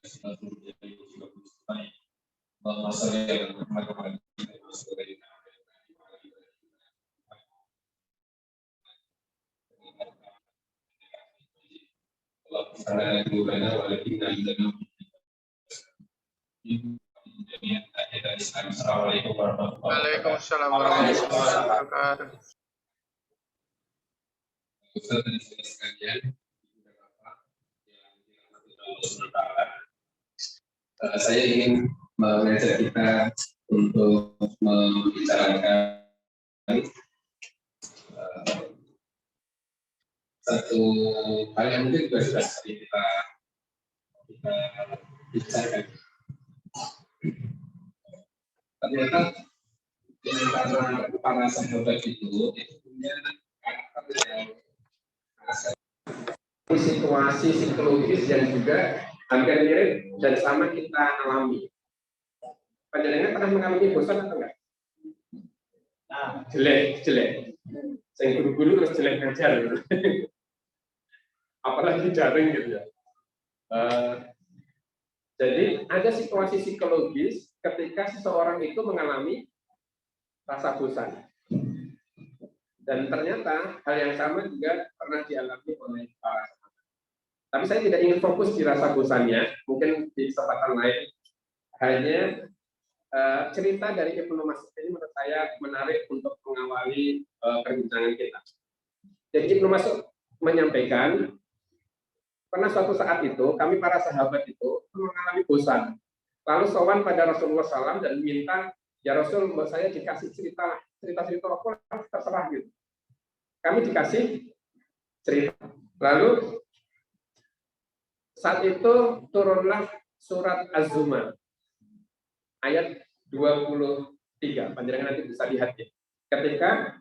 Assalamualaikum warahmatullahi wabarakatuh. Waalaikumsalam warahmatullahi wabarakatuh. Saya ingin mengajak kita untuk membicarakan satu hal yang mungkin juga sudah sering kita bicarakan. Ternyata di antara para sahabat itu punya karakter yang situasi psikologis yang juga hampir mirip dan sama kita alami. Panjenengan pernah mengalami bosan atau enggak? Nah, jelek. Saya guru-guru terus jelek ngajar. Apalagi daring gitu ya. Jadi ada situasi psikologis ketika seseorang itu mengalami rasa bosan. Dan ternyata hal yang sama juga pernah dialami oleh para sahabat. Tapi saya tidak ingin fokus di rasa bosannya, mungkin di kesempatan lain. Hanya cerita dari Ibnu Mas'ud ini menurut saya menarik untuk mengawali perbincangan kita. Jadi Ibnu Mas'ud menyampaikan, pernah suatu saat itu kami para sahabat itu mengalami bosan. Lalu sowan pada Rasulullah SAW dan minta, ya Rasul, saya dikasih cerita apa terserah gitu. Kami dikasih cerita. Lalu saat itu turunlah surat Az-Zumar ayat 23. Panjenengan nanti bisa lihat ya. Ketika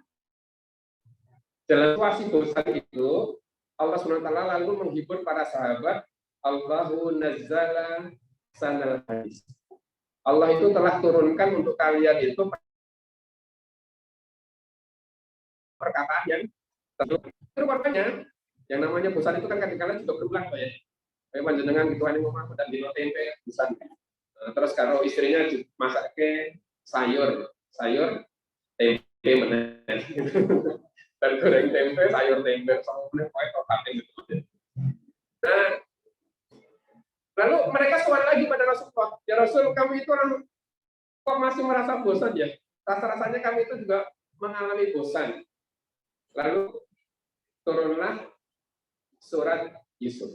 dalam situasi bosan itu Allah SWT lalu menghibur para sahabat, Allahu nazzala sanal hadis. Allah itu telah turunkan untuk kalian itu perkataan yang tentu itu makanya yang namanya bosan itu kan kadang-kadang juga berulang Pak ya. Kayak panjenengan gitu ini ngomong dan di tempe bosan. Terus kalau istrinya masak ke sayur tempe meneh. Dan goreng tempe, sayur tempe sama meneh pokoke gitu. Nah, lalu mereka soal lagi pada Rasulullah, ya Rasul, kamu itu orang kok masih merasa bosan ya? Rasa-rasanya kami itu juga mengalami bosan. Lalu turunlah surat Yusuf.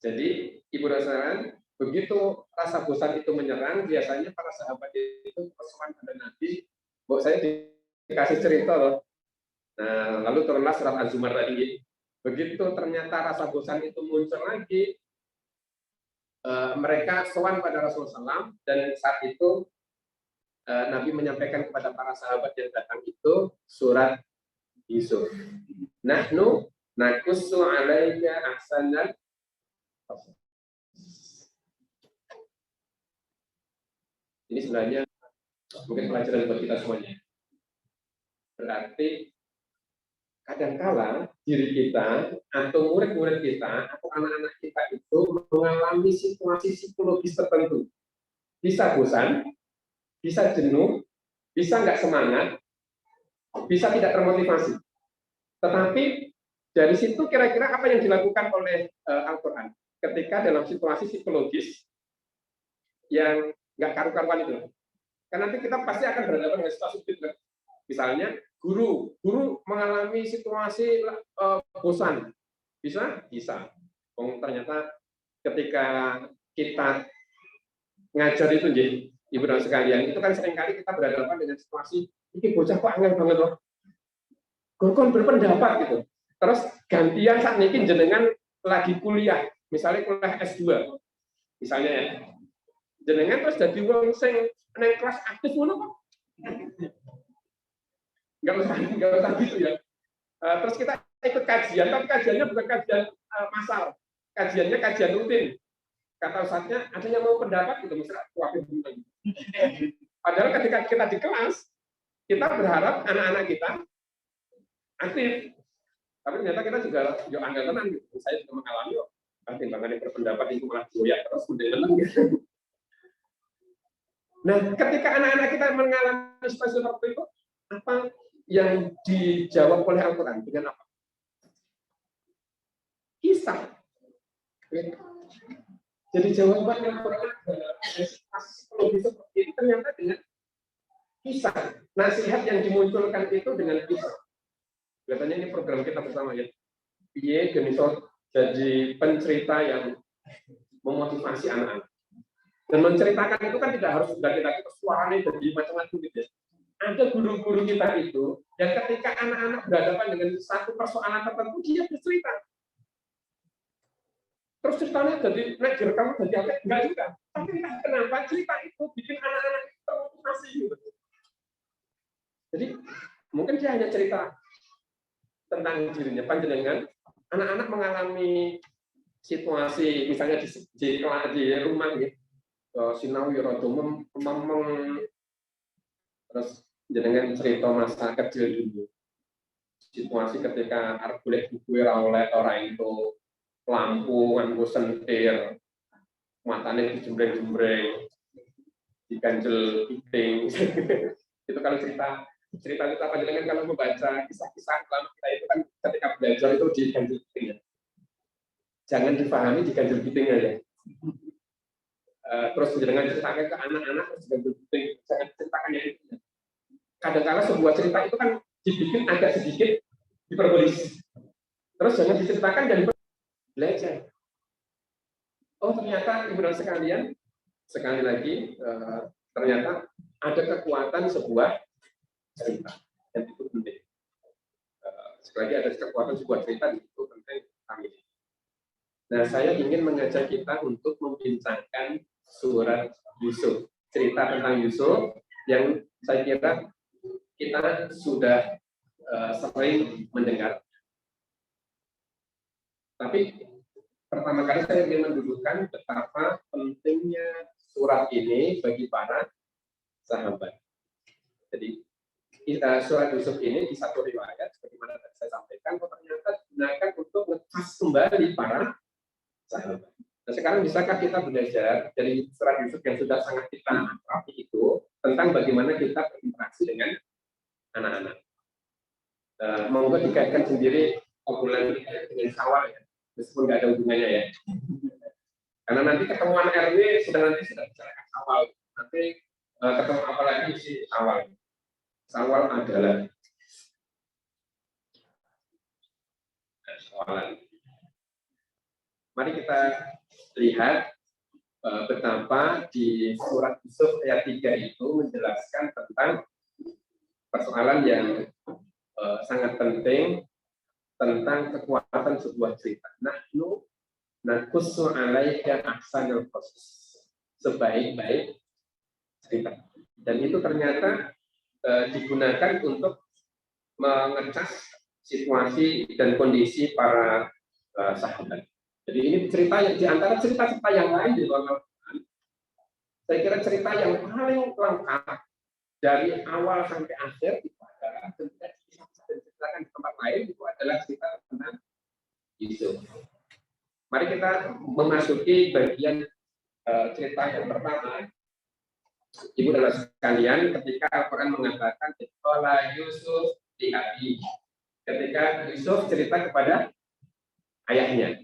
Jadi Ibu Rasaran, begitu rasa bosan itu menyerang, biasanya para sahabat itu pesan pada Nabi, bahwa saya dikasih cerita loh. Nah, lalu turunlah surat Az-Zumar tadi. Begitu ternyata rasa bosan itu muncul lagi, mereka sowan pada Rasulullah SAW, dan saat itu Nabi menyampaikan kepada para sahabat yang datang itu surat Yusuf. Nahnu nakussu 'alaika ahsanal qasas. Ini sebenarnya mungkin pelajaran buat kita semuanya. Berarti kadangkala diri kita atau murid-murid kita atau anak-anak kita itu mengalami situasi psikologis tertentu. Bisa bosan, bisa jenuh, bisa nggak semangat, bisa tidak termotivasi. Tetapi dari situ kira-kira apa yang dilakukan oleh Al-Quran ketika dalam situasi psikologis yang nggak karu-karuan itu? Karena nanti kita pasti akan berhadapan dengan situasi itu. Misalnya guru mengalami situasi bosan, bisa. Ternyata ketika kita ngajar itu, Ibu dan sekalian, itu kan seringkali kita berhadapan dengan situasi ini bocah kok angel banget loh. Gokon berpendapat gitu. Terus gantian saat ini jenengan lagi kuliah, misalnya kuliah S2, misalnya ya. Jenengan terus jadi wong sing nang kelas aktif ngono kok. Enggak usah gitu ya. Terus kita ikut kajian, tapi kajiannya bukan kajian massal. Kajiannya kajian rutin. Kata ustadznya, ada yang mau pendapat gitu, misalnya wakil bulan. Padahal ketika kita di kelas, kita berharap anak-anak kita aktif. Tapi ternyata kita juga anggar tenan gitu. Saya juga mengalami kok. timbangan yang berpendapat itu malah goyah terus mendengar. Nah, ketika anak-anak kita mengalami situasi seperti itu, apa yang dijawab oleh Al-Quran dengan apa? Kisah. Jadi jawaban Al-Quran psikologi seperti itu ternyata dengan kisah. Nasihat yang dimunculkan itu dengan kisah. Kelihatannya ini program kita bersama ya. Piye Genisot jadi pencerita yang memotivasi anak-anak. Dan menceritakan itu kan tidak harus sudah kita suaranya jadi macam-macam gitu ya. Ada guru-guru kita itu yang ketika anak-anak berhadapan dengan satu persoalan tertentu dia bercerita. Terus ceritanya jadi ngejar kamu jadi apa? Enggak juga. Tapi kenapa cerita itu bikin anak-anak termotivasi gitu. Jadi mungkin dia hanya cerita tentang dirinya, panjenengan anak-anak mengalami situasi misalnya di rumah gitu, sinau yorodo memeng, terus jenengan cerita masa kecil dulu, situasi ketika arep golek buku ora oleh orang itu lampu nganggo sentir, matanya dijembreng-jembreng, diganjel piting. Itu kalau cerita panjenengan kalau membaca kisah-kisah lama kita itu kan ketika belajar itu diganjel piting ya. Jangan dipahami diganjel pitingnya ya. Terus dengan ceritakan ke anak-anak terus diganjel piting, jangan ceritakan yang itu. Kadang-kala sebuah cerita itu kan dibikin agak sedikit diperbolis. Terus jangan diceritakan dan belajar. Oh ternyata ibu dan sekalian, sekali lagi ternyata ada kekuatan sebuah cerita dan itu penting. Sekali lagi ada kekuatan sebuah cerita itu penting kami. Nah saya ingin mengajak kita untuk membincangkan surat Yusuf, cerita tentang Yusuf yang saya kira kita sudah sering mendengar. Tapi pertama kali saya ingin mendudukan betapa pentingnya surat ini bagi para sahabat. Jadi surat Yusuf ini di satu riwayat, sebagaimana tadi saya sampaikan, ternyata digunakan untuk ngecas kembali para sahabat. Nah, sekarang bisakah kita belajar dari surat Yusuf yang sudah sangat kita rapi itu tentang bagaimana kita berinteraksi dengan anak-anak. Monggo dikaitkan sendiri obrolan dengan Syawal ya, meskipun nggak ada hubungannya ya. Karena nanti ketemuan RW sudah bicarakan Syawal. Nanti ketemu apa lagi si Syawal. Syawal adalah soalan. Mari kita lihat betapa di surat Yusuf ayat 3 itu menjelaskan tentang persoalan yang sangat penting tentang kekuatan sebuah cerita. Nahnu naqussu 'alaika ahsanal qasas. Sebaik-baik cerita. Dan itu ternyata digunakan untuk mengecas situasi dan kondisi para sahabat. Jadi ini cerita yang di antara cerita-cerita yang lain di luar Al-Quran, saya kira cerita yang paling lengkap dari awal sampai akhir itu adalah diceritakan di tempat lain itu adalah cerita tentang Yusuf. Mari kita memasuki bagian cerita yang pertama. Ibu dan sekalian, ketika Al-Quran mengatakan qala Yusuf li abi, ketika Yusuf cerita kepada ayahnya,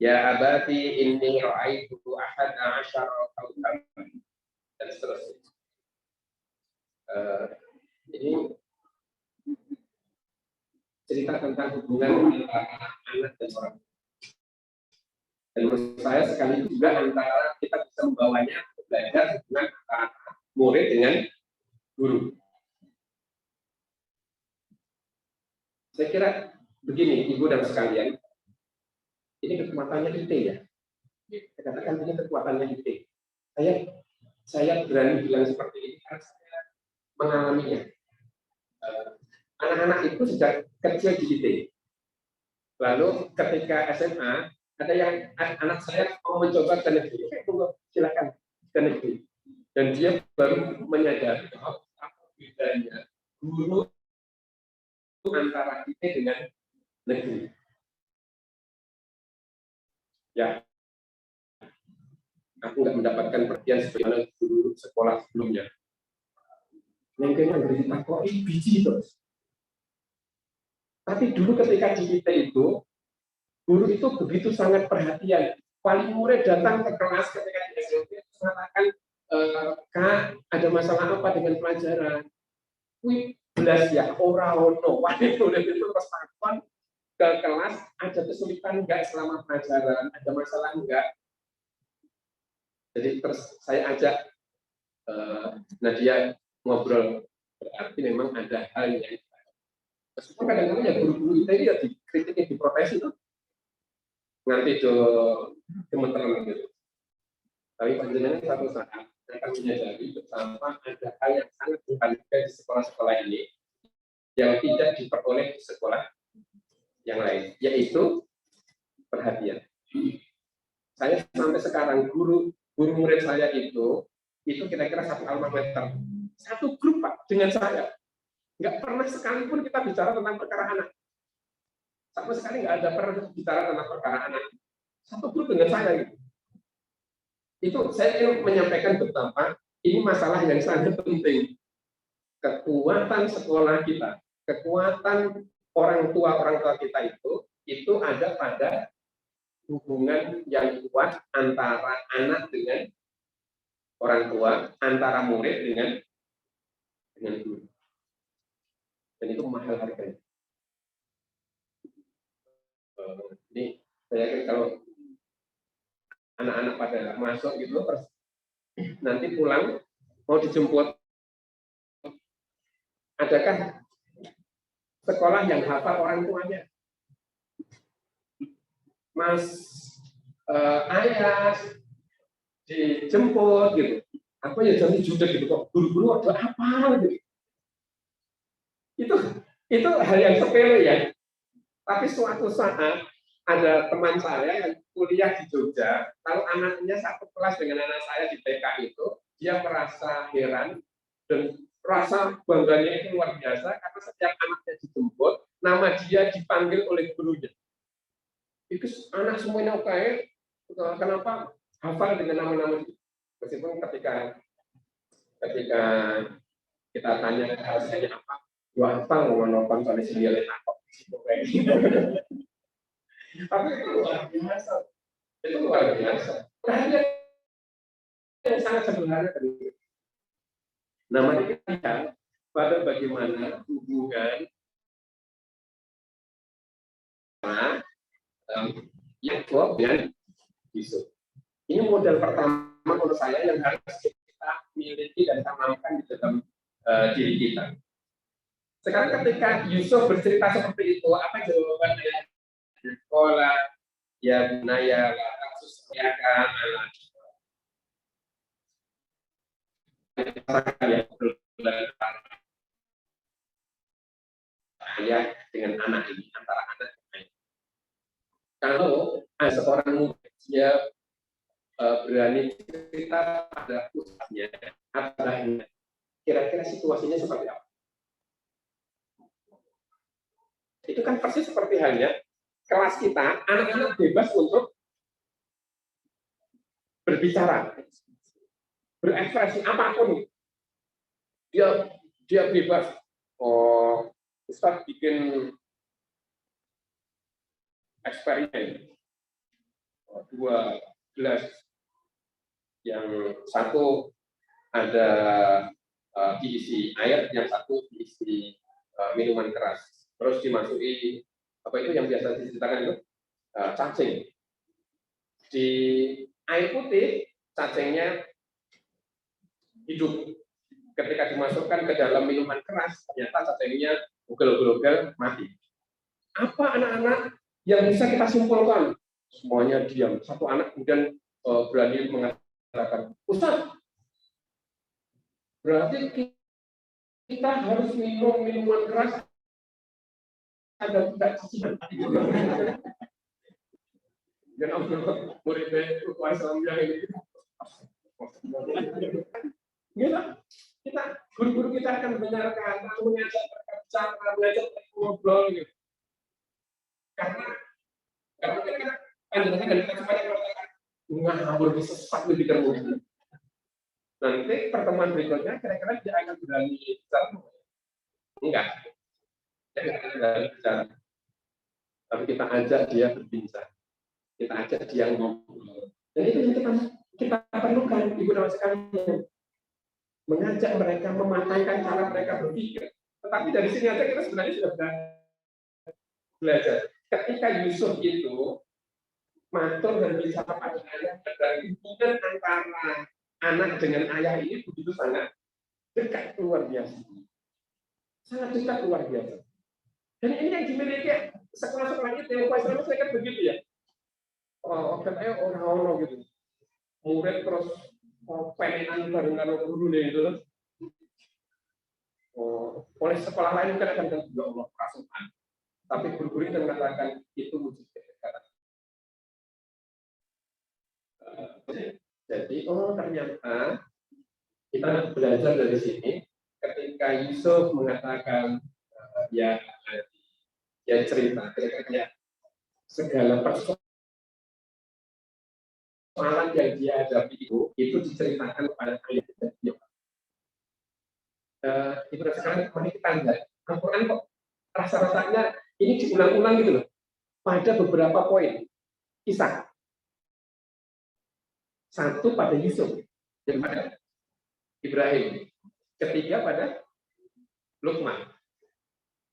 ya abati inni ra'aitu ahada asyara kaukaban, dan seterusnya. Ini cerita tentang hubungan antara anak dan orang. Dan menurut saya sekali juga antara kita bisa membawanya belajar hubungan antara murid dengan guru. Saya kira begini, ibu dan sekalian, ini kekuatannya IT ya. Saya katakan ini kekuatannya IT. Saya berani bilang seperti ini karena saya mengalaminya. Anak-anak itu sejak kecil di IT. Lalu ketika SMA, ada yang anak saya mau mencoba ke negeri, silakan ke negeri. Dan dia baru menyadari bahwa apa bedanya guru antara IT dengan negeri. Ya, aku nggak mendapatkan perhatian sebagaimana guru sekolah sebelumnya. Yang kayaknya berita kok biji terus. Tapi dulu ketika di kita itu, guru itu begitu sangat perhatian. Wali murid datang ke kelas ketika di SMP mengatakan, Kak, ada masalah apa dengan pelajaran? Wih, belas ya, ora-ono. Wali murid itu respon ke kelas, ada kesulitan enggak selama pelajaran, ada masalah enggak? Jadi terus saya ajak Nadia ngobrol, berarti memang ada hal yang meskipun kadang-kadang ya guru-guru kita ini ya dikritiknya diprotes itu nganti do gemeteran gitu. Tapi panjenengan satu saat akan menyadari betapa ada hal yang sangat berharga di sekolah-sekolah ini yang tidak diperoleh di sekolah yang lain, yaitu perhatian. Saya sampai sekarang guru murid saya itu kira-kira satu alma mater, satu grup Pak dengan saya. Nggak pernah sekalipun kita bicara tentang perkara anak. Sama sekali nggak ada pernah bicara tentang perkara anak. Satu grup dengan saya gitu. Itu saya ingin menyampaikan betapa ini masalah yang sangat penting. Kekuatan sekolah kita, kekuatan orang tua kita itu ada pada hubungan yang kuat antara anak dengan orang tua, antara murid dengan guru. Dan itu mahal harganya. Ini saya yakin kalau anak-anak pada masuk gitu, nanti pulang mau dijemput, adakah sekolah yang hafal orang tuanya? Mas ayah dijemput gitu, apa ya jam juga gitu kok guru-guru ada apa gitu. Itu hal yang sepele ya. Tapi suatu saat ada teman saya yang kuliah di Jogja, lalu anaknya satu kelas dengan anak saya di TK itu, dia merasa heran dan rasa bangganya itu luar biasa karena setiap anaknya dijemput, nama dia dipanggil oleh gurunya. Itu anak semuanya oke, kenapa hafal dengan nama-nama itu? Meskipun ketika kita tanya hasilnya apa, hafal mau nonton soal sendiri apa? Tapi itu luar biasa. Itu luar biasa. Perhatian yang sangat sederhana tadi. Namanya kita lihat pada bagaimana hubungan yang klop dan isu. Ini modal pertama menurut saya yang harus kita miliki dan tanamkan di dalam diri kita. Sekarang ketika Yusuf bercerita seperti itu, apa jawabannya? Sekolah, ya bunaya, kasus keyakan, ayah dengan anak ini, antara anak dan ayah. Kalau seorang murid dia berani cerita pada pusatnya, kira-kira situasinya seperti apa? Itu kan persis seperti halnya kelas kita, anak-anak bebas untuk berbicara, berekspresi apapun. Dia bebas. Oh, Ustaz bikin eksperimen 2 gelas, yang satu ada diisi air, yang satu diisi minuman keras. Terus dimasuki apa itu yang biasa diceritakan itu cacing. Di air putih cacingnya hidup. Ketika dimasukkan ke dalam minuman keras, ternyata cacingnya ugel-ugel mati. Apa anak-anak yang bisa kita simpulkan? Semuanya diam. Satu anak kemudian berani mengatakan, Ustaz, berarti kita harus minum minuman keras agar tidak cacian. Dan murid Islam yang ini, kita guru-guru kita akan mendengarkan, mengajak berbicara, mengajak ngobrol gitu. Karena kita panjenengan dan kita semuanya mengatakan ngawur sesat di pikirmu. Nanti pertemuan berikutnya kira-kira dia akan berani bicara? Enggak. Dia nggak akan berani bicara. Tapi kita ajak dia berbincang. Kita ajak dia ngobrol. Dan itu yang kita perlukan, Ibu dan sekalian. Mengajak mereka, mematangkan cara mereka berpikir. Tetapi dari sini aja kita sebenarnya sudah belajar. Ketika Yusuf itu matur dan bicara pada ayah, dan hubungan antara anak dengan ayah ini begitu sangat dekat, luar biasa. Sangat dekat, luar biasa. Dan ini yang dimiliki sekolah-sekolah itu, yang kuasa saya kan begitu ya. Katanya orang-orang gitu. Murid terus penenan bareng karo guru itu. Oleh sekolah lain kan akan ya Allah perasaan. Tapi guru-guru itu mengatakan itu wujud kedekatan. Jadi ternyata kita belajar dari sini ketika Yusuf mengatakan dia cerita kayak segala persoalan yang dia hadapi itu diceritakan kepada ayahnya. Itu sekarang mari kita lihat Al-Quran kok rasa-rasanya ini diulang-ulang gitu loh pada beberapa poin kisah. Satu pada Yusuf, yang pada Ibrahim, ketiga pada Luqman.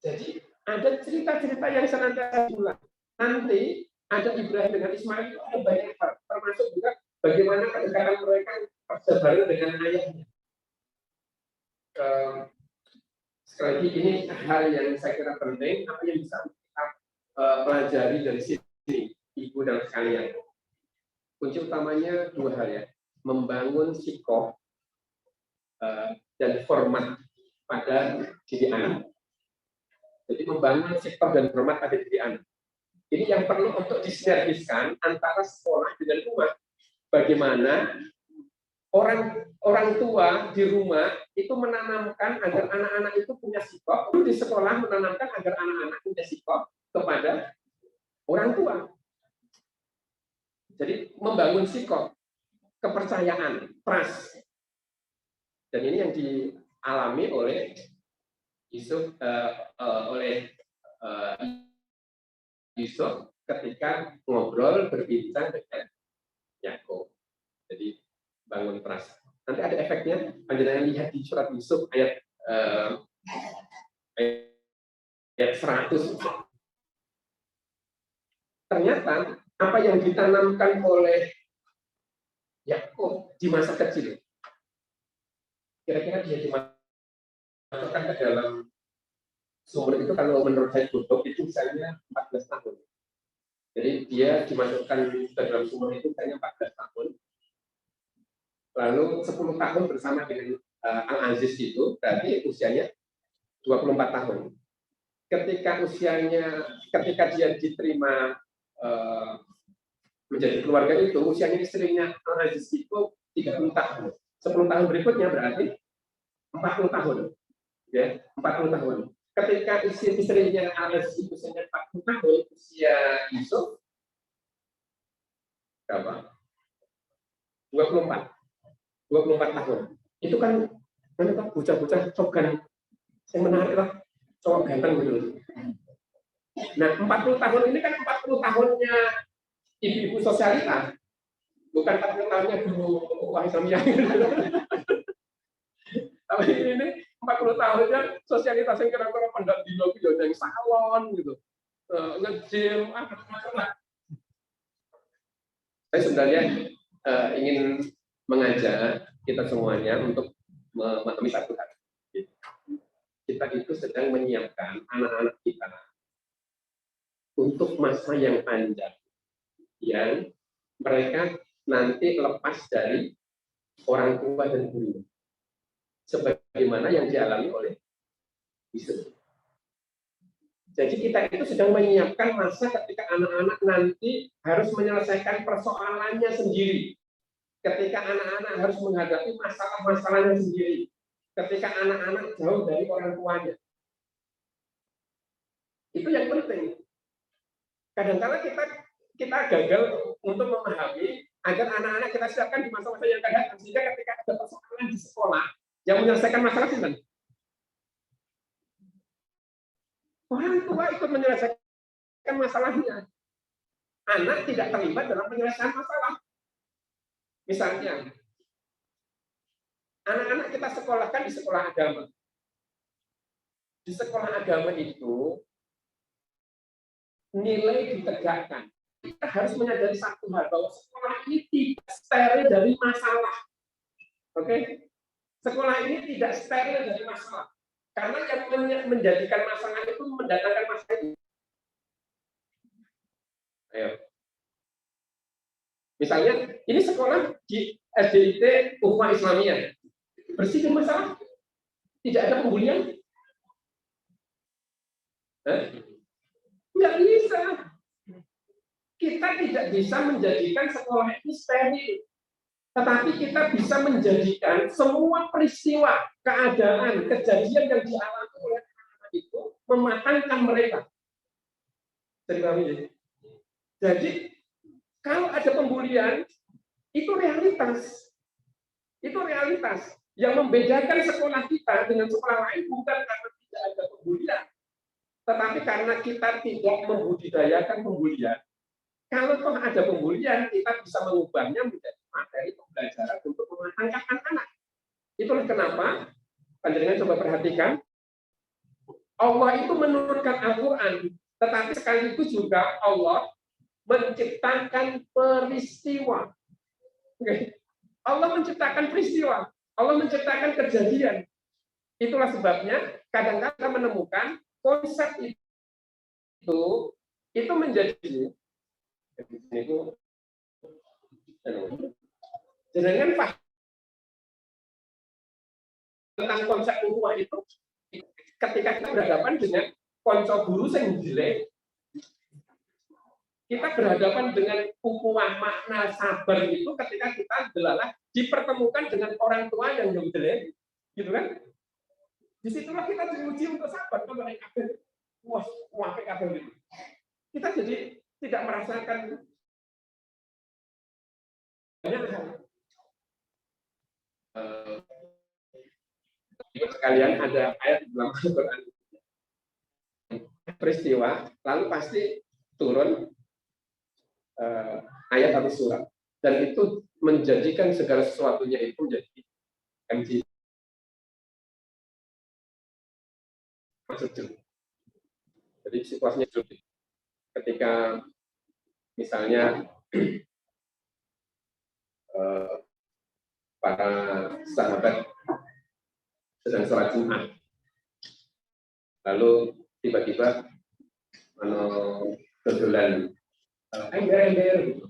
Jadi ada cerita-cerita yang senantiasa diulang. Nanti ada Ibrahim dengan Ismail itu ada banyak hal, termasuk juga bagaimana kedekatan mereka bersebaran dengan ayahnya. Sekali lagi ini hal yang saya kira penting, apa yang bisa kita pelajari dari sini, Ibu dan sekalian. Kunci utamanya dua hal ya, membangun sikap dan format pada diri anak. Jadi membangun sikap dan format pada diri anak. Ini yang perlu untuk disinergiskan antara sekolah dengan rumah. Bagaimana orang tua di rumah itu menanamkan agar anak-anak itu punya sikap, lalu di sekolah menanamkan agar anak-anak punya sikap kepada orang tua. Jadi membangun sikap, kepercayaan, trust. Dan ini yang dialami oleh Yusuf Yusuf ketika ngobrol berbincang dengan Yakub. Jadi bangun trust. Nanti ada efeknya. Panjenengan lihat di surat Yusuf ayat 100. Ternyata apa yang ditanamkan oleh Yakub di masa kecil, kira-kira dia dimasukkan ke dalam sumber itu kalau menurut saya tutup itu misalnya 14 tahun. Jadi dia dimasukkan ke dalam sumber itu misalnya 14 tahun. Lalu 10 tahun bersama dengan Al-Aziz itu berarti usianya 24 tahun. Ketika dia diterima menjadi keluarga itu, usianya istrinya Al-Aziz itu 30 tahun. 10 tahun berikutnya berarti 40 tahun. Ya, 40 tahun. Ketika istrinya Al-Aziz itu usianya 40 tahun, usia Yusuf berapa? 24 tahun. Itu kan bocah-bocah cogan yang menarik lah, cowok ganteng gitu. Nah, 40 tahun ini kan 40 tahunnya ibu-ibu sosialita, bukan 40 tahunnya guru Islamiyah. Tapi ini 40 tahunnya sosialitas yang kira-kira pendak dino yang salon gitu, nge-gym, macam-macam lah. Saya sebenarnya ingin mengajak kita semuanya untuk memahami satu hal. Kita itu sedang menyiapkan anak-anak kita untuk masa yang panjang, yang mereka nanti lepas dari orang tua dan guru, sebagaimana yang dialami oleh Yusuf. Jadi kita itu sedang menyiapkan masa ketika anak-anak nanti harus menyelesaikan persoalannya sendiri, ketika anak-anak harus menghadapi masalah-masalahnya sendiri, ketika anak-anak jauh dari orang tuanya. Itu yang penting. Kadang-kadang kita gagal untuk memahami agar anak-anak kita siapkan di masa-masa yang akan datang, sehingga ketika ada persoalan di sekolah yang menyelesaikan masalah itu, orang tua ikut menyelesaikan masalahnya. Anak tidak terlibat dalam penyelesaian masalah. Misalnya, anak-anak kita sekolahkan di sekolah agama. Di sekolah agama itu nilai ditegakkan. Kita harus menyadari satu hal, bahwa sekolah ini tidak steril dari masalah. Oke? Sekolah ini tidak steril dari masalah. Karena yang menjadikan masalah itu mendatangkan masalah itu. Ayo. Misalnya, ini sekolah di SDIT Ukhuwah Islamiyah. Bersih dari masalah? Tidak ada pembulian? Nggak bisa. Kita tidak bisa menjadikan sekolah ini steril. Tetapi kita bisa menjadikan semua peristiwa, keadaan, kejadian yang dialami oleh anak-anak itu mematangkan mereka. Jadi, kalau ada pembulian, itu realitas. Itu realitas. Yang membedakan sekolah kita dengan sekolah lain bukan karena tidak ada pembulian, tetapi karena kita tidak membudidayakan pembulian. Kalau toh ada pembulian, kita bisa mengubahnya menjadi materi pembelajaran untuk mematangkan anak-anak. Itulah kenapa, panjenengan coba perhatikan, Allah itu menurunkan Al-Quran, tetapi sekaligus juga Allah menciptakan peristiwa. Allah menciptakan peristiwa, Allah menciptakan kejadian. Itulah sebabnya kadang-kadang kita menemukan konsep itu menjadi dengan paham tentang konsep ukhuwah itu, ketika kita berhadapan dengan konsep guru yang jelek, kita berhadapan dengan ukhuwah makna sabar itu ketika kita adalah dipertemukan dengan orang tua yang jelek, gitu kan? Disitulah kita diuji untuk sabar. Wah, gitu. Kita jadi tidak merasakan banyak hal. Sekalian ada ayat dalam Al-Quran peristiwa, lalu pasti turun ayat atau surat, dan itu menjadikan segala sesuatunya itu menjadi MG. Jadi situasinya ketika misalnya para sahabat sedang sholat Jumat, lalu tiba-tiba dodolan ember-ember gitu.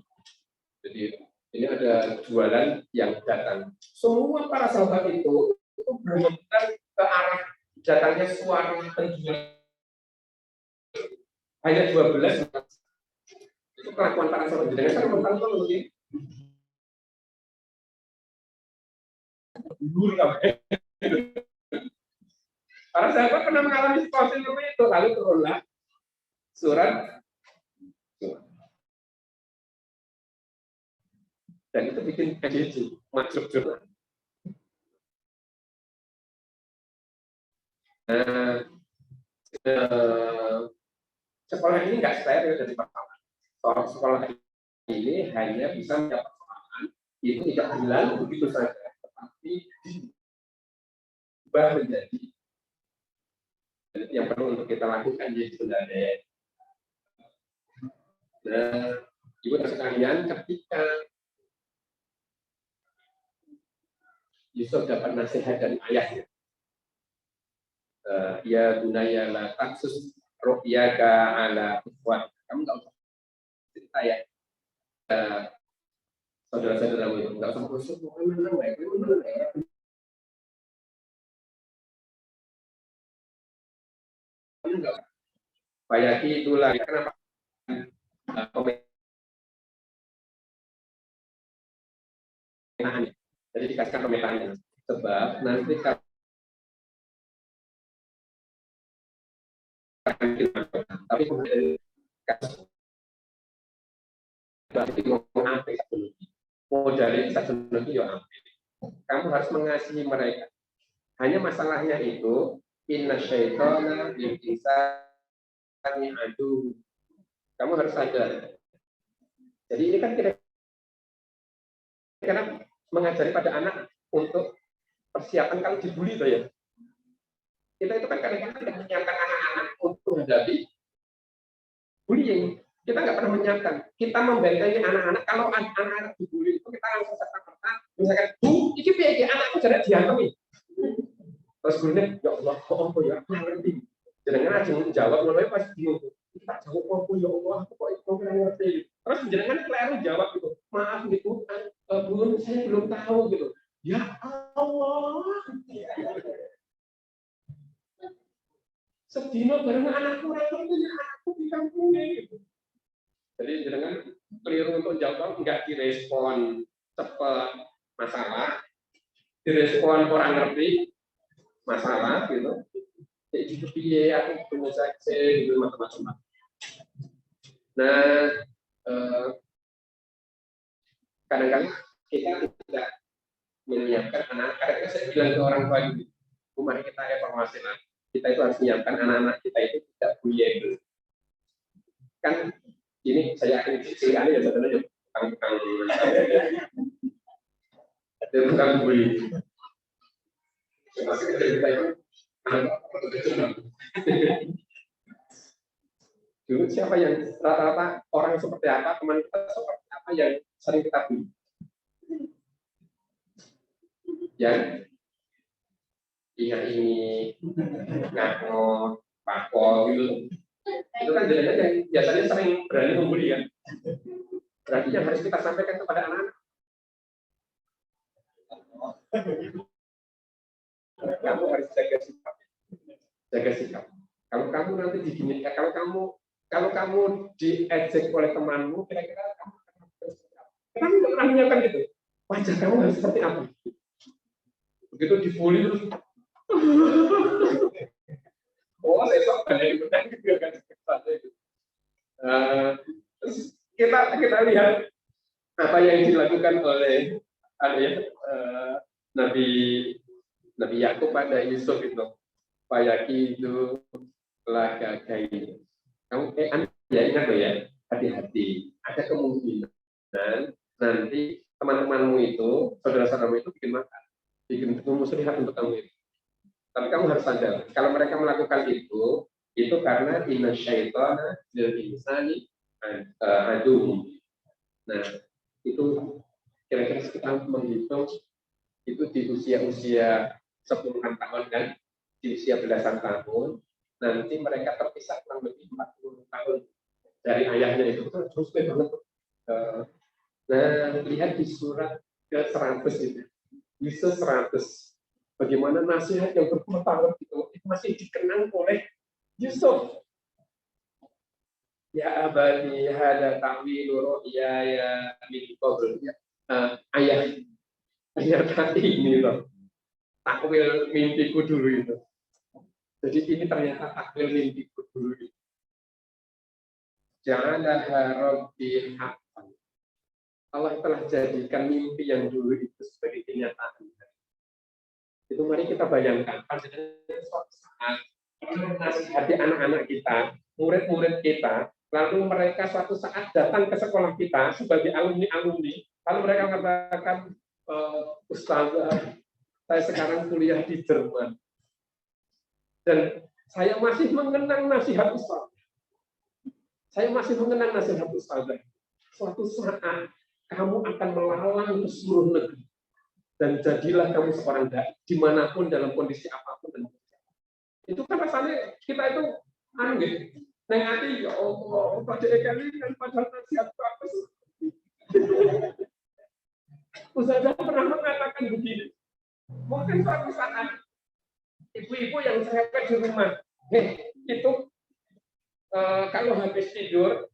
Jadi ini ada jualan yang datang. Semua para sahabat itu bergerak ke arah datangnya suara penjual. Hanya 12 itu kelakuan para sahabat. Jadi kan menonton begini. Para sahabat pernah mengalami situasi seperti itu, lalu turunlah surat, dan itu bikin jadi masuk juga. Sekolah ini nggak steril dari pertama. Sekolah ini hanya bisa menjawab persoalan itu tidak berlalu begitu saja, tetapi diubah menjadi yang perlu untuk kita lakukan jadi sebenarnya. Nah, ibu dan sekalian, ketika Yusuf dapat nasihat dari ayahnya, ya bunaya la taksus ru'yaka ala ikhwan. Kamu nggak usah cerita ya, saudara-saudaramu itu nggak usah kusuk, bayaki itulah kenapa pemetaannya. Jadi dikasihkan pemetaannya, sebab nanti tapi kemudian berarti ngomong apa modal bisa seneng ya ambil. Kamu harus mengasihi mereka. Hanya masalahnya itu inna syaitana lil insani adu. Kamu harus sadar. Jadi ini kan kira-kira mengajari pada anak untuk persiapan kalau dibully itu ya. Kita itu kan kadang-kadang tidak menyiapkan anak-anak untuk menghadapi bullying. Kita nggak pernah menyiapkan. Kita membentengi anak-anak kalau anak-anak dibully itu kita langsung serta-merta misalkan, ini piye anakku jadi diantemi. Terus gurunya, ya Allah, kok ya aku ngerti. Jenengan aja jawab mulai pas bingung. Kita jawab apa ya Allah, kok itu ngerti. Terus jenengan keliru jawab gitu. Maaf gitu, Bu, saya belum tahu gitu. Ya Allah. Sedino bareng anakku itu anakku di kampung gitu. Jadi jangan keliru untuk jawab, enggak direspon cepat masalah, direspon orang ngerti masalah gitu. Jadi gitu piye aku punya saja gitu macam-macam. Nah, kadang-kadang kita tidak menyiapkan anak. Kadang-kadang saya bilang ke orang tua gitu, mari kita evaluasi lah. Kita itu harus menyiapkan anak-anak kita itu tidak bullying. Kan ini saya akan cerita ya sebenarnya tentang bullying. Dulu siapa yang rata-rata orang seperti apa, teman kita seperti apa yang sering kita bully? Yang ini ngakon, pakol gitu. Itu kan jalan yang biasanya sering berani membuli kan. Berarti yang harus kita sampaikan kepada anak-anak, kamu harus jaga sikap. Jaga sikap. Kalau kamu nanti diginikan, kalau kamu diejek oleh temanmu, kira-kira kamu akan bersikap. Kamu tidak pernah menyiapkan gitu. Wajah kamu harus seperti apa? Begitu dibully terus. Oh, besok banyak ikutan juga kan. Terus kita lihat apa yang dilakukan oleh Nabi Yakub pada Yusuf itu. Payaki itu lagagai. Kamu ya ingat loh ya, hati-hati. Ada kemungkinan nanti teman-temanmu itu, saudara-saudaramu itu bikin makan, bikin muslihat untuk kamu itu. Tapi kamu harus sadar, kalau mereka melakukan itu karena inna syaitana lil insani adu. Nah, itu kira-kira kita menghitung itu di usia 10-an tahun kan, di usia belasan tahun, nanti mereka terpisah kurang lebih 40 tahun dari ayahnya itu. Terus banget. Nah, lihat di surat ke-100 itu. Yusuf 100. Bagaimana nasihat yang berpengetahuan itu masih dikenang oleh Yusuf. Ya abadi hada ta'wilu ru'yaya min qabl. Ayah ternyata ini loh. Takwil mimpiku dulu itu. Jadi ini ternyata takwil mimpiku dulu itu. Janganlah rabbi haqqan. Allah telah jadikan mimpi yang dulu itu sebagai kenyataan. Itu mari kita bayangkan pada suatu saat nasihati anak-anak kita, murid-murid kita, lalu mereka suatu saat datang ke sekolah kita sebagai alumni-alumni, lalu mereka mengatakan, Ustazah, saya sekarang kuliah di Jerman dan saya masih mengenang nasihat Ustazah. Saya masih mengenang nasihat Ustazah. Suatu saat kamu akan melalang ke seluruh negeri. Dan jadilah kamu seorang dai dimanapun dalam kondisi apapun. Itu kan rasanya kita itu gitu. Neng hati ya Allah, pada kali dan pada nasihat bagus. Ustazah pernah mengatakan begini. Mungkin suatu saat ibu-ibu yang cerewet di rumah, itu kalau habis tidur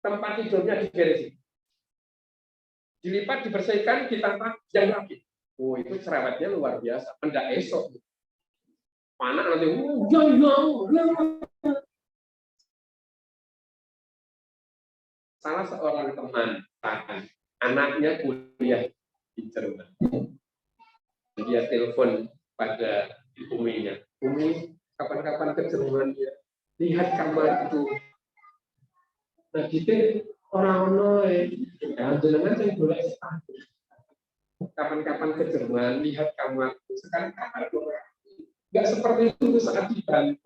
tempat tidurnya diberesin. Dilipat, dibersihkan, ditambah yang rapi. Oh, itu cerewetnya luar biasa. Hendak esok. Anak nanti, salah seorang teman anaknya kuliah di Jerman. Dia telepon pada Uminya, Umi, kapan-kapan ke Jerman ya, lihat kamar itu. Nah, gitu orang-orang yang jenengan saya boleh sepatu. Kapan-kapan ke Jerman, lihat kamar itu. Sekarang kamar itu nggak seperti itu saat di Bali.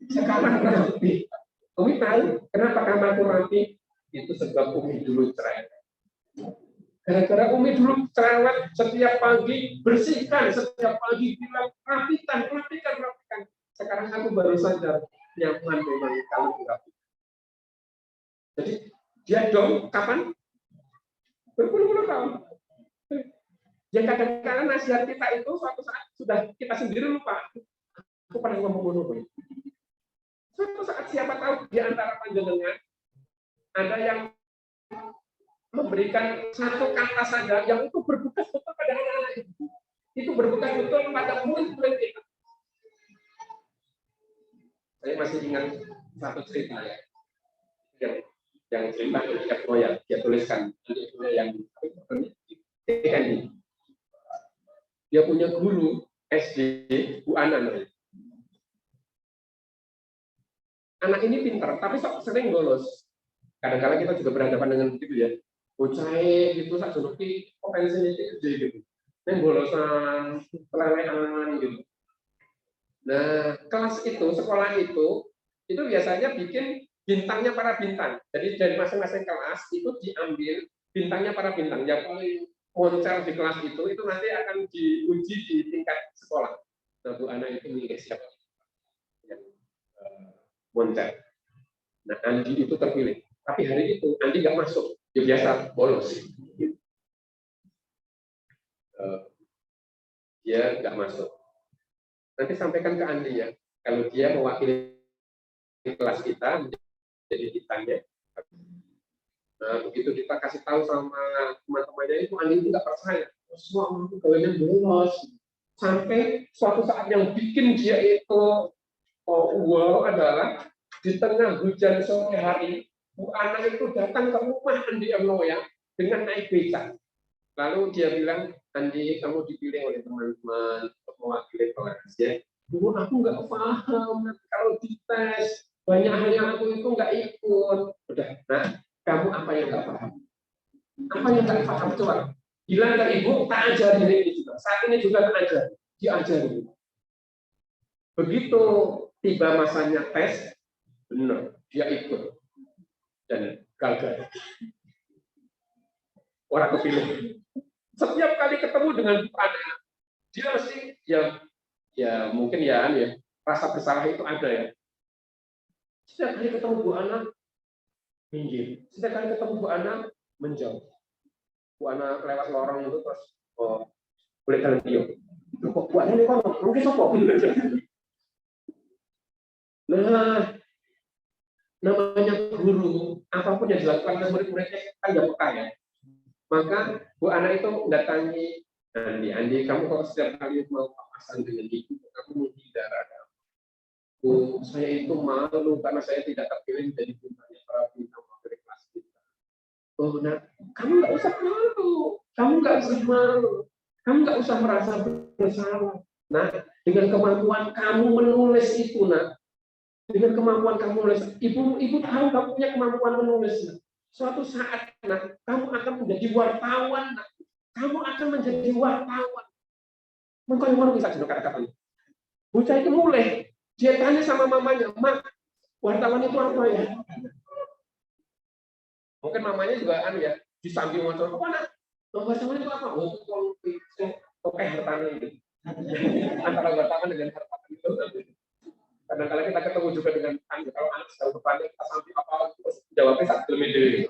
Sekarang rapi. Umi tahu kenapa kamar itu rapi? Itu sebab Umi dulu cerai. Gara-gara Umi dulu cerewet, setiap pagi bersihkan, setiap pagi bilang rapikan. Sekarang aku baru sadar nyaman memang kalau dirapikan. Jadi dia dong kapan? Berpuluh-puluh tahun. Yang kadang-kadang nasihat kita itu suatu saat sudah kita sendiri lupa. Aku pernah ngomong. Suatu saat siapa tahu di antara panjenengan ada yang memberikan satu kata saja yang itu berbekas betul pada anak-anak itu. Itu berbekas betul pada murid-murid kita. Saya masih ingat satu cerita ya, yang cerita ketika Royal dia tuliskan yang dia punya guru SD Bu Ana. Anak ini pintar, tapi sering bolos. Kadang-kadang kita juga berhadapan dengan gitu ya. Bocah gitu sak jodoki potensinya gede gitu. Neng bolosan, kelelehan gitu. Nah, kelas itu, sekolah itu biasanya bikin bintangnya para bintang. Jadi dari masing-masing kelas itu diambil bintangnya para bintang. Yang paling moncer di kelas itu nanti akan diuji di tingkat sekolah. Nah, Bu Ana itu milik siapa? Yang moncer. Nah, Andi itu terpilih. Tapi hari itu Andi nggak masuk. Ya biasa, bolos. Dia nggak masuk. Nanti sampaikan ke Andi ya. Kalau dia mewakili kelas kita menjadi bintangnya. Nah, begitu kita kasih tahu sama teman-temannya itu, Andi itu nggak percaya. Semua orang itu kalian bolos. Sampai suatu saat yang bikin dia itu wow adalah di tengah hujan sore hari, Bu Ana itu datang ke rumah Andi Emnoya dengan naik beca. Lalu dia bilang, Andi, kamu dipilih oleh teman-teman untuk mewakili kelas ya. Bu, aku nggak paham kalau dites banyak hal yang aku itu nggak ikut. Udah, nah kamu apa yang nggak paham? Apa yang nggak paham? Coba bilang ke ibu, tak ajarin ini juga. Saat ini juga tak ajarin, diajarin. Begitu tiba masanya tes, benar dia ikut dan gagal. Orang kepilih. Setiap kali ketemu dengan Bu Ana, dia mesti ya mungkin ya rasa bersalah itu ada ya. Setiap kali ketemu Bu Ana minggir, setiap kali ketemu Bu Ana menjauh. Bu Ana lewat lorong itu terus boleh kalian dia. Bu Ana ini kok mungkin sopo. Nah, namanya guru, apapun yang dilakukan oleh murid-muridnya kan nggak peka ya. Maka Bu Ana itu datangi Andi, kamu kok setiap kali mau papasan dengan ibu, kamu menghindar. Bu, saya itu malu karena saya tidak terpilih menjadi bintangnya para bintang wakil kelas kita. Oh, nah, kamu nggak usah malu, kamu nggak usah merasa bersalah. Nah, dengan kemampuan kamu menulis itu, dengan kemampuan kamu menulis, ibu tahu kamu punya kemampuan menulis. Suatu saat, kamu akan menjadi wartawan. Kamu akan menjadi wartawan. Mungkin bisa jenuh kata-katanya. Bocah itu mulai. Dia tanya sama mamanya, Mak, wartawan itu apa ya? Mungkin mamanya juga di samping motor, apa wartawan itu apa? Oh, itu hartanya itu. Antara wartawan dengan hartanya itu. Kadang-kadang kita ketemu juga dengan kalau anak sedang bertanya, kita sampai apa, terus jawabnya satu lebih.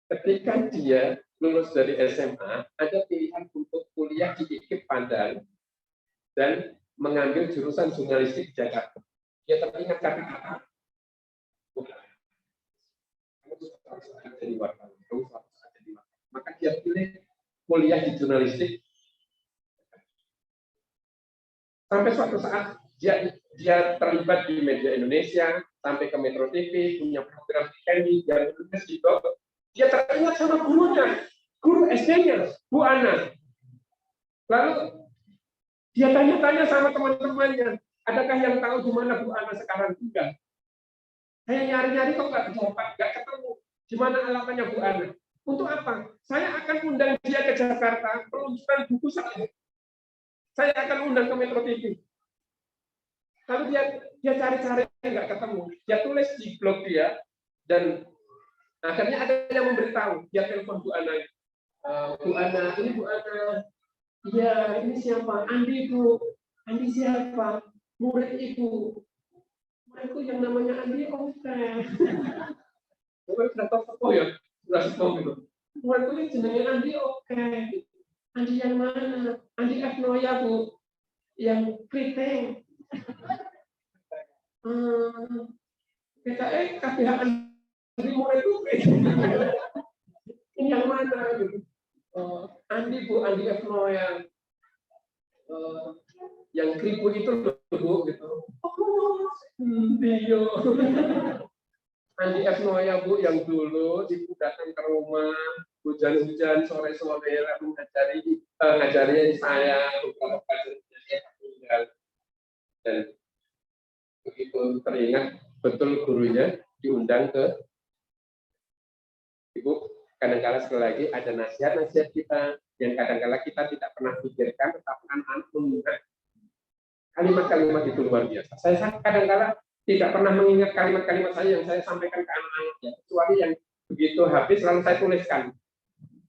Ketika dia lulus dari SMA, ada pilihan untuk kuliah di IKIP Padang dan mengambil jurusan jurnalistik di Jakarta. Dia teringat kata-kata, maka dia pilih kuliah di jurnalistik. Sampai suatu saat dia terlibat di media Indonesia, sampai ke Metro TV, punya program di yang menulis di blog. Dia teringat sama gurunya, guru SD-nya, Bu Ana. Lalu dia tanya-tanya sama teman-temannya, adakah yang tahu di mana Bu Ana sekarang tinggal? Saya nyari-nyari kok nggak dapat, nggak ketemu. Di mana alamatnya Bu Ana? Untuk apa? Saya akan undang dia ke Jakarta, peluncuran buku saya. Saya akan undang ke Metro TV. Lalu dia cari-cari nggak ketemu. Dia tulis di blog dia dan akhirnya ada yang memberitahu. Dia telepon Bu Ana. Bu Ana, ini Bu Ana. Iya, ini siapa? Andi, Bu. Andi siapa? Murid Ibu. Muridku yang namanya Andi Oke. Bukan sudah tahu ya, sudah tahu gitu. Muridku ini jenenge Andi Oke. Andi yang mana? Andi Agnoya, Bu. Yang keriting. Kita KPH Andi muridku. Ini yang mana? Gitu. Andi, Bu, Andi Agnoya. Yang keriput itu Bu, gitu. Dia. Andi Agnoya, Bu, yang dulu Ibu datang ke rumah, hujan-hujan, sore-sore, lalu ngajari saya beberapa pelajaran yang tinggal. Dan begitu teringat betul gurunya diundang ke Ibu. Kadang-kala sekali lagi ada nasihat-nasihat kita yang kadang-kala kita tidak pernah pikirkan, tetapi anak-anak mengingat. Kalimat-kalimat itu luar biasa. Saya kadang-kala tidak pernah mengingat kalimat-kalimat saya yang saya sampaikan ke anak-anak, ya, kecuali yang begitu habis lalu saya tuliskan.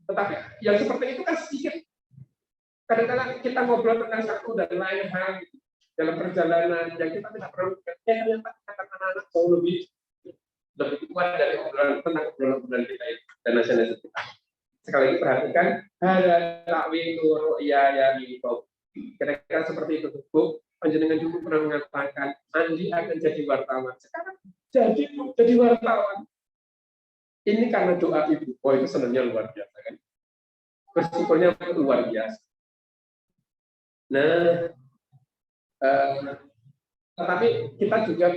Tetapi yang seperti itu kan sedikit. Kadang-kala kita ngobrol tentang satu dan lain hal dalam perjalanan yang kita tidak pernah ternyata kata anak-anak jauh lebih kuat dari obrolan kita itu dan nasihat kita. Sekali lagi perhatikan, ada ta'wilu ru'ya mimpi. Kira-kira seperti itu, Bu. Panjenengan dulu pernah mengatakan Andi akan jadi wartawan. Sekarang jadi wartawan. Ini karena doa Ibu. Oh, itu senangnya luar biasa kan? Bersyukurnya luar biasa. Nah, tetapi kita juga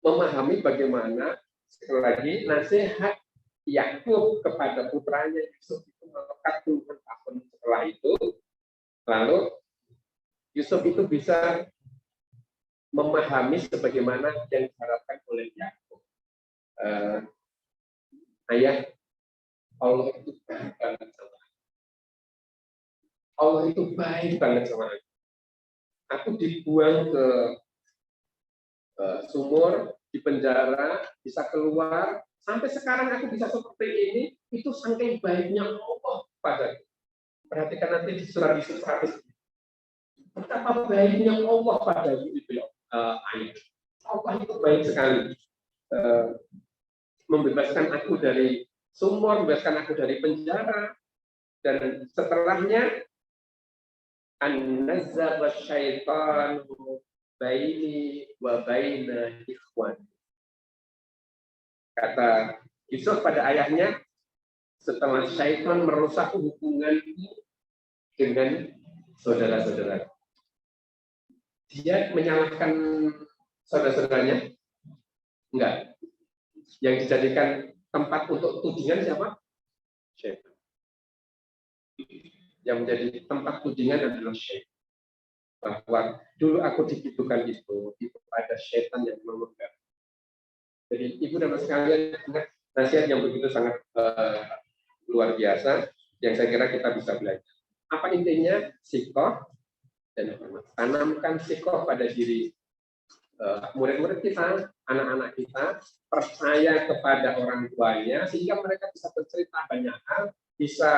memahami bagaimana sekali lagi nasihat Yakub kepada putranya Yusuf itu melekat puluhan tahun setelah itu, lalu Yusuf itu bisa memahami sebagaimana yang diharapkan oleh Yakub. Ayah, Allah itu baik banget sama aku. Allah itu baik banget sama aku. Aku dibuang ke sumur, di penjara, bisa keluar, sampai sekarang aku bisa seperti ini, itu saking baiknya Allah padaku. Perhatikan nanti di surat Yusuf 100. Betapa baiknya Allah padaku itu ya, ayat. Allah itu baik sekali. Membebaskan aku dari sumur, membebaskan aku dari penjara, dan setelahnya an-nazzaba syaitanu baini wa baina ikhwan. Kata Yusuf pada ayahnya, setelah syaitan merusak hubunganku dengan saudara-saudara. Dia menyalahkan saudara-saudaranya? Enggak. Yang dijadikan tempat untuk tudingan siapa? Syaitan. Yang menjadi tempat tudingan adalah syaitan. Bahwa dulu aku dikitukan itu ada syaitan yang memegang. Jadi Ibu dan Mas sekalian ingat nasihat yang begitu sangat luar biasa yang saya kira kita bisa belajar. Apa intinya? Sikoh dan tanamkan sikoh pada diri murid-murid kita, anak-anak kita, percaya kepada orang tuanya sehingga mereka bisa bercerita banyak hal, bisa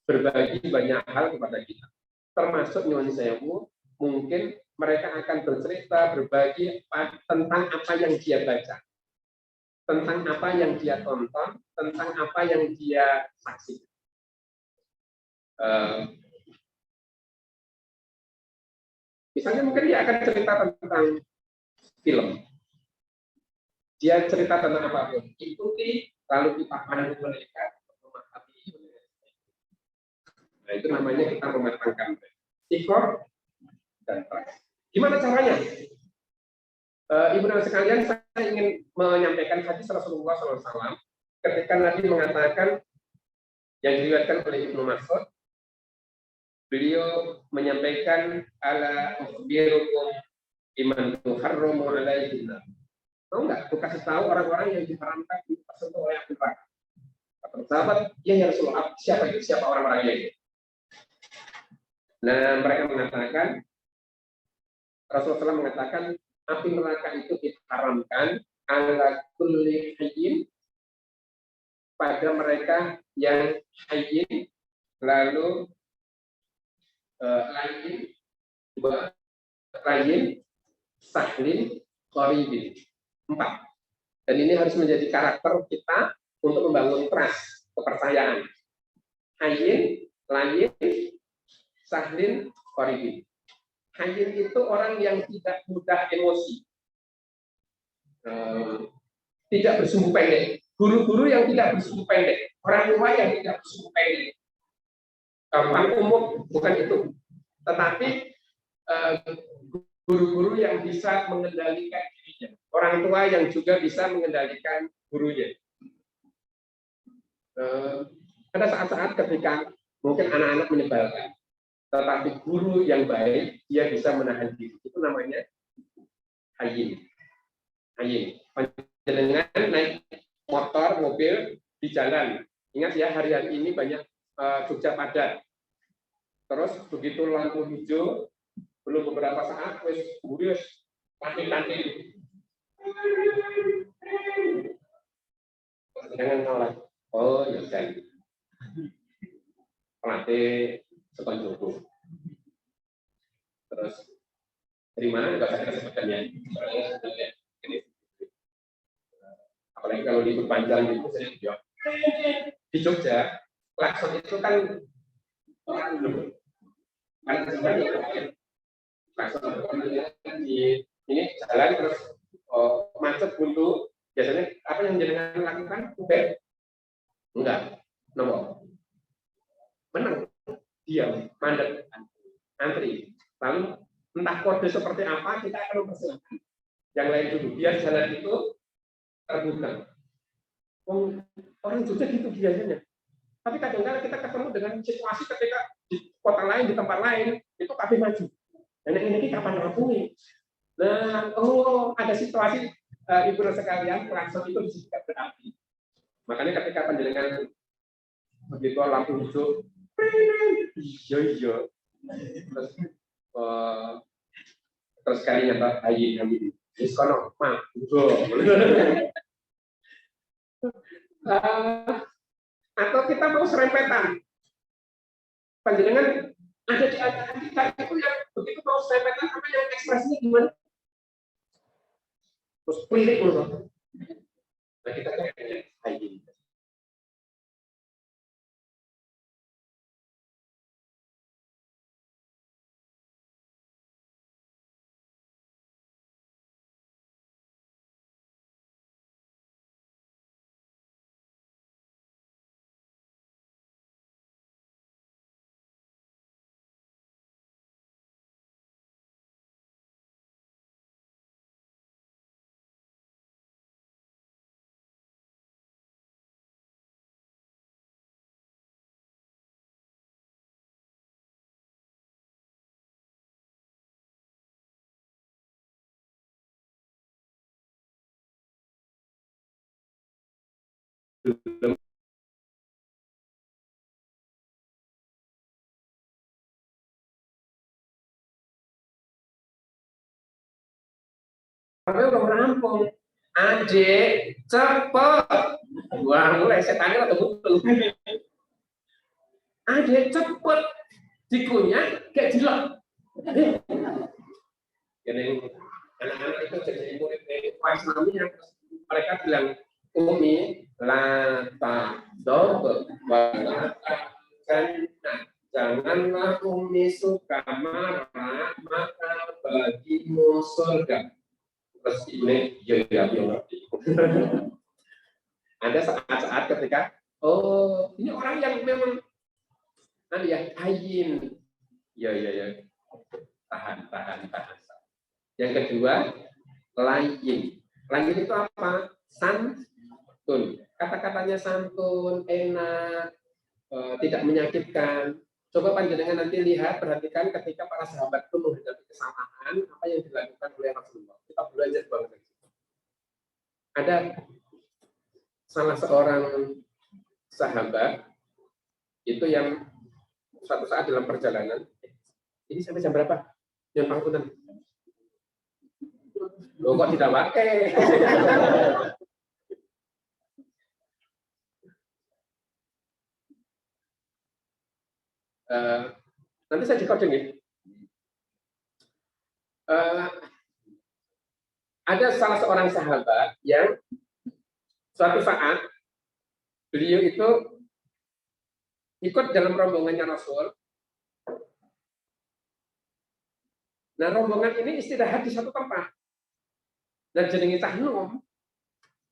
berbagi banyak hal kepada kita. Termasuk nyuwun sewu, mungkin mereka akan bercerita, berbagi tentang apa yang dia baca, tentang apa yang dia tonton, tentang apa yang dia saksikan. Misalnya mungkin dia akan cerita tentang film. Dia cerita tentang apapun. Ikuti, lalu kita pandu mereka, memahami. Nah, itu namanya kita mematangkan sikor dan trust. Gimana caranya? Ibu dan sekalian, saya ingin menyampaikan hadis Rasulullah SAW ketika Nabi mengatakan yang diriwayatkan oleh Ibnu Mas'ud, beliau menyampaikan ala ukhbirukum iman tuharramu alaihi. Tahu nggak? Aku kasih tahu orang-orang yang diharamkan disentuh oleh api neraka. Kata sahabat, ya Rasulullah, siapa itu? Siapa orang-orangnya itu? Nah, mereka mengatakan, Rasulullah SAW mengatakan, api neraka itu diharamkan ala kulli hayyin, pada mereka yang hayyin, lalu lain, sahlin, qaribin. 4. Dan ini harus menjadi karakter kita untuk membangun trust, kepercayaan. Hayyin, lain, sahlin, qaribin. Hayyin itu orang yang tidak mudah emosi, tidak bersumbu pendek. Guru-guru yang tidak bersumbu pendek, orang tua yang tidak bersumbu pendek. Gampang umum bukan itu, tetapi guru-guru yang bisa mengendalikan dirinya, orang tua yang juga bisa mengendalikan gurunya. Ada saat-saat ketika mungkin anak-anak menyebalkan, tetapi guru yang baik dia bisa menahan diri. Itu namanya hayyin. Hayyin. Panjenengan naik motor, mobil di jalan. Ingat ya, hari-hari ini banyak Jogja padat. Terus begitu lampu hijau, belum beberapa saat, wis tanti-tanti. Jangan kalah. Oh ya kan. Pelatih sepanjang. Terus dari mana nggak usah kita sebutkan ya. Apalagi kalau libur panjang itu saya jawab. Di Jogja, klakson itu kan di ini jalan terus macet buntu, biasanya apa yang jenengan lakukan? Enggak, nomor menang, diam, mandek, antri, lalu entah kode seperti apa kita akan mempersilahkan yang lain dulu biar jalan itu terbuka. Orang Jogja gitu biasanya. Tapi kadang-kadang kita ketemu dengan situasi ketika di kota lain, di tempat lain, itu kabeh maju. Dan ini kapan rampungnya? Nah, kalau ada situasi ibu sekalian, klakson itu disebut berapi. Makanya ketika panjenengan begitu lampu hijau, iya, terus kalinya Pak Hayi, diskono, mah, atau kita mau serempetan, panjenengan ada di antara kita itu yang begitu mau serempetan apa yang ekspresinya gimana? Terus pelirik loh. Nah kita kayak Hayi. Karena udah merampung, adik cepet, wah mulai setannya atau betul, adik cepet, dikunyah kayak jilak. Jadi anak-anak itu jadi murid Islamnya, mereka bilang Umi lata dobe janganlah Umi suka marah maka bagimu surga. Terus ini ya ada saat-saat ketika ini orang yang memang ya hayin ya tahan. Yang kedua lain itu apa? Kata-katanya santun, enak, tidak menyakitkan. Coba panjenengan nanti lihat, perhatikan ketika para sahabat itu menghadapi kesalahan, apa yang dilakukan oleh Rasulullah. Kita belajar banget. Ada salah seorang sahabat itu yang suatu saat dalam perjalanan, ini sampai jam berapa? Yang pangkutan. Loh kok tidak pakai? Nanti saya decoding ya. Ada salah seorang sahabat yang suatu saat beliau itu ikut dalam rombongannya Rasul. Nah, rombongan ini istirahat di satu tempat. Dan jenengi cah nom,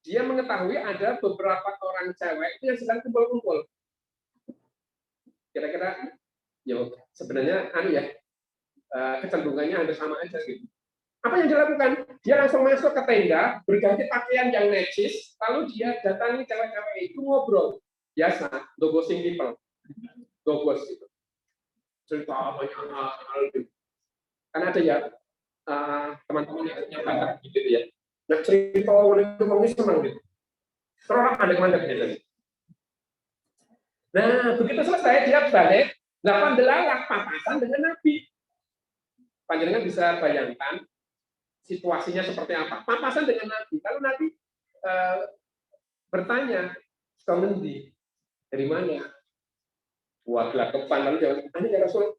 dia mengetahui ada beberapa orang cewek yang sedang kumpul-kumpul. Kira-kira, ya sebenarnya kecenderungannya hampir sama aja gitu. Apa yang dilakukan? Dia langsung masuk ke tenda, berganti pakaian yang necis, lalu dia datangi cewek-cewek itu ngobrol. Biasa, dogosing people. Dogos gitu. Cerita banyak hal gitu. Karena ada ya teman-teman yang bakat gitu ya. Nah, cerita itu mungkin senang gitu. Terus ada kemana biasanya. Nah, begitu selesai dia balik, 8 delalah papasan dengan Nabi. Panjenengan bisa bayangkan situasinya seperti apa? Papasan dengan Nabi. Kalau Nabi bertanya, "Komendi dari mana?" Wah, gelagapan lalu jawab, "Ini ya Rasul,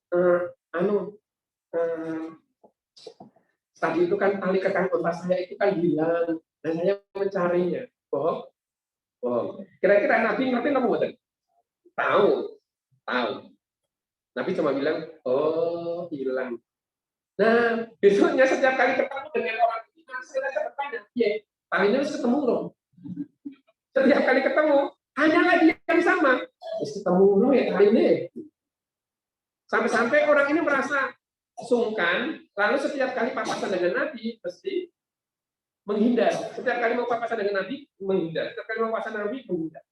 tadi itu kan tali kekang unta saya itu kan hilang dan saya mencarinya." Bohong? Bohong. Kira-kira Nabi ngerti apa bukan? Tahu. Nabi cuma bilang, "Oh, hilang." Nah, besoknya setiap kali ketemu dengan orang itu, saya bertanya, "Iya, talinya harus ketemu loh." Setiap kali ketemu, hanya lagi yang sama. Terus ketemu loh ya kali ini. Sampai-sampai orang ini merasa sungkan, lalu setiap kali papasan dengan Nabi, mesti menghindar. Setiap kali mau papasan dengan Nabi, menghindar. Setiap kali mau papasan dengan Nabi, menghindar.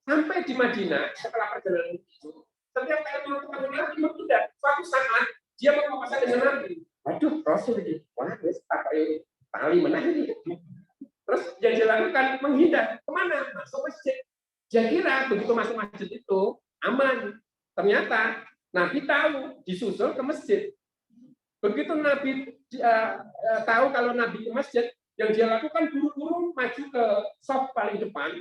Sampai di Madinah, setelah perjalanan itu, setiap kali mau ketemu Nabi, menghindar. Suatu saat, dia mau papasan dengan Nabi. Aduh, Rasul ini, wah, pakai tali menang ini. Terus yang dilakukan menghindar kemana? Masuk masjid. Dia kira begitu masuk masjid itu aman. Ternyata Nabi tahu disusul ke masjid. Begitu Nabi tahu kalau Nabi ke masjid, yang dia lakukan buru-buru maju ke saf paling depan.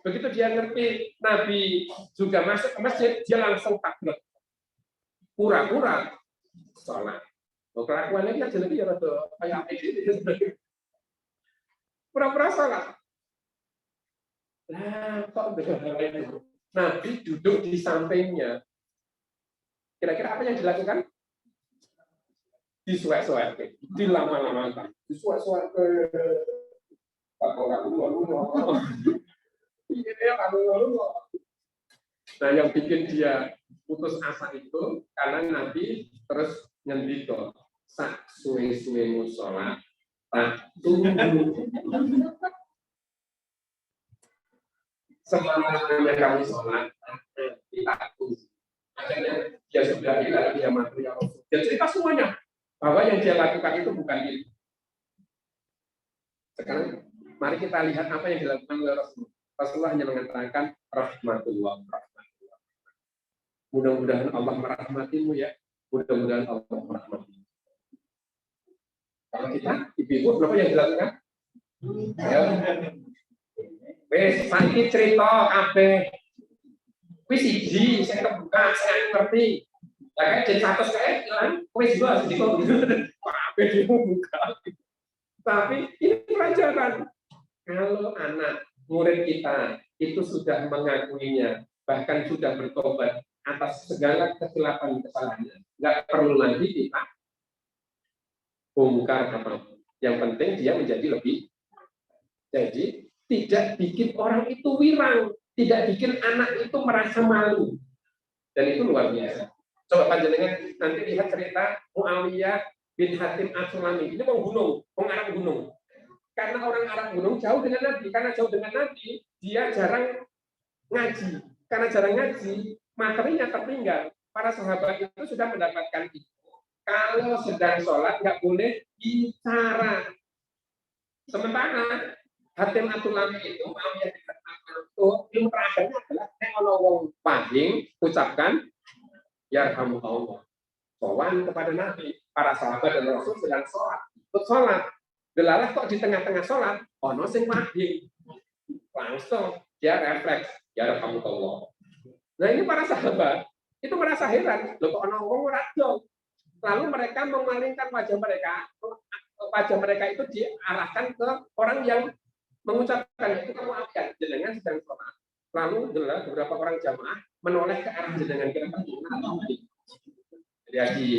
Begitu dia ngerti Nabi juga masuk ke masjid, dia langsung takbir. Pura-pura sholat. Kelakuannya kan jadi ya rada kayak ini. Pura-pura sholat. Nah, kok itu? Nabi duduk di sampingnya. Kira-kira apa yang dilakukan? Disuek-suek, dilama-lamakan, disuek-suek ke Nah, yang bikin dia putus asa itu karena Nabi terus ngendiko, "Sak suwe-suwemu sholat, tak tunggu." Semangatnya kamu sholat, kita tunggu. Akhirnya dia sudah bilang, dia mati ya Rasul. Dia cerita semuanya bahwa yang dia lakukan itu bukan itu. Sekarang mari kita lihat apa yang dilakukan oleh Rasulullah. Rasulullah hanya mengatakan rahmatullah. Mudah-mudahan Allah merahmatimu ya. Mudah-mudahan Allah merahmatimu. Kalau kita, ibu-ibu, apa yang dilakukan? Ya. Wes, saiki cerita kabeh. Wis siji, saya kebuka, saya ngerti. Ya kan jadi 100 kayak hilang, wis juga sedikit kabeh dibuka. Tapi ini pelajaran. Kalau anak murid kita itu sudah mengakuinya, bahkan sudah bertobat atas segala kesilapan kesalahannya, nggak perlu lagi kita bongkar apapun. Yang penting dia menjadi lebih. Jadi tidak bikin orang itu wirang, tidak bikin anak itu merasa malu, dan itu luar biasa. Coba panjenengan nanti lihat cerita Muawiyah bin Hatim As-Sulami. Ini mau gunung, mau ngarang gunung. Karena orang Arab gunung jauh dengan Nabi, karena jauh dengan Nabi, dia jarang ngaji. Karena jarang ngaji, materinya tertinggal. Para sahabat itu sudah mendapatkan itu. Kalau sedang sholat nggak boleh bicara. Sementara Hatim Atulami itu, Muawiyah itu ilmu terakhirnya adalah kalau wong pahing ucapkan yarhamukallah. Sowan kepada Nabi, para sahabat dan Rasul sedang sholat, ikut sholat. Delalah kok di tengah-tengah sholat, ono sing pahing. Langsung dia refleks, yarhamukallah. Nah ini para sahabat itu merasa heran, loh kok ono wong ora dong. Lalu mereka memalingkan wajah mereka itu diarahkan ke orang yang mengucapkan itu kamu akan jenengan sedang sholat. Lalu beberapa orang jamaah menoleh ke arah jenengan kira-kira. Jadi